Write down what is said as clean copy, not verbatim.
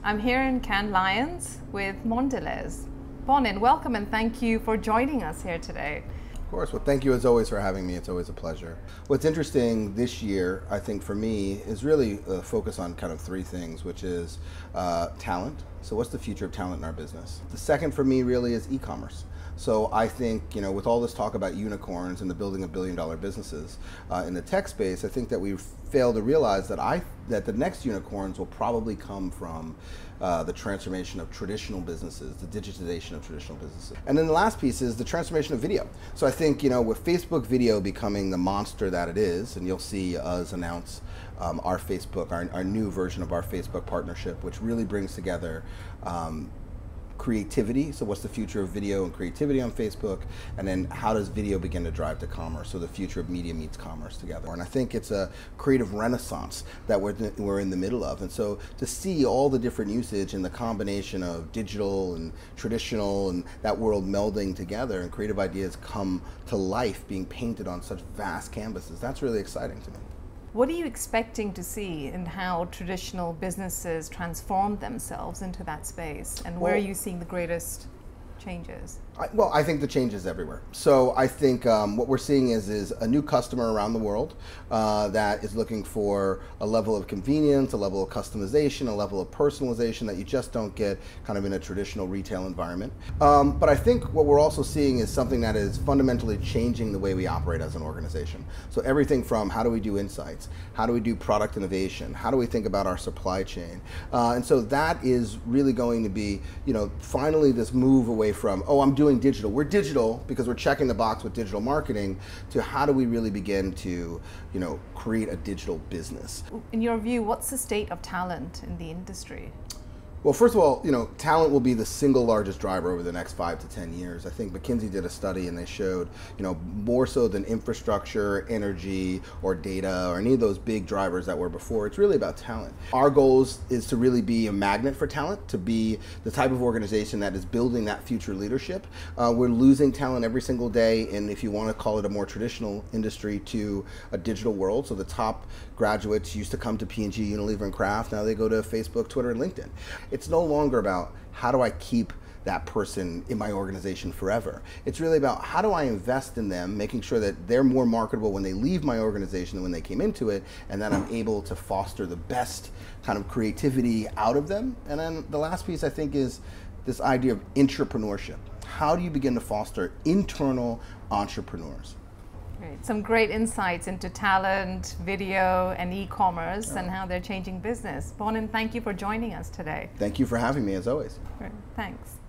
I'm here in Cannes Lions with Mondelez. Bonin, welcome and thank you for joining us here today. Of course. Well, thank you as always for having me. It's always a pleasure. What's interesting this year, I think for me, is really a focus on kind of three things, which is talent. So what's the future of talent in our business? The second for me really is e-commerce. So I think, with all this talk about unicorns and the building of billion-dollar businesses in the tech space, I think that we've failed to realize that the next unicorns will probably come from the transformation of traditional businesses, the digitization of traditional businesses. And then the last piece is the transformation of video. So I think, with Facebook video becoming the monster that it is, and you'll see us announce our Facebook, our new version of our Facebook partnership, which really brings together creativity. So what's the future of video and creativity on Facebook? And then how does video begin to drive to commerce? So the future of media meets commerce together. And I think it's a creative renaissance that we're in the middle of. And so to see all the different usage and the combination of digital and traditional and that world melding together and creative ideas come to life being painted on such vast canvases, that's really exciting to me. What are you expecting to see in how traditional businesses transform themselves into that space? And where are you seeing the greatest changes? I think the change is everywhere. So I think what we're seeing is a new customer around the world that is looking for a level of convenience, a level of customization, a level of personalization that you just don't get kind of in a traditional retail environment. But I think what we're also seeing is something that is fundamentally changing the way we operate as an organization. So everything from how do we do insights, how do we do product innovation, how do we think about our supply chain, and so that is really going to be, finally this move away from, oh, I'm doing digital. We're digital because we're checking the box with digital marketing, to how do we really begin to, create a digital business. In your view, what's the state of talent in the industry? Well, first of all, talent will be the single largest driver over the next 5 to 10 years. I think McKinsey did a study and they showed, more so than infrastructure, energy, or data, or any of those big drivers that were before, it's really about talent. Our goal is to really be a magnet for talent, to be the type of organization that is building that future leadership. We're losing talent every single day, and if you want to call it a more traditional industry, to a digital world. So the top graduates used to come to P&G, Unilever, and Kraft. Now they go to Facebook, Twitter, and LinkedIn. It's no longer about how do I keep that person in my organization forever. It's really about how do I invest in them, making sure that they're more marketable when they leave my organization than when they came into it, and that I'm able to foster the best kind of creativity out of them. And then the last piece, I think, is this idea of intrapreneurship. How do you begin to foster internal entrepreneurs? Great. Some great insights into talent, video, and e-commerce and how they're changing business. Bonin, thank you for joining us today. Thank you for having me, as always. Great. Thanks.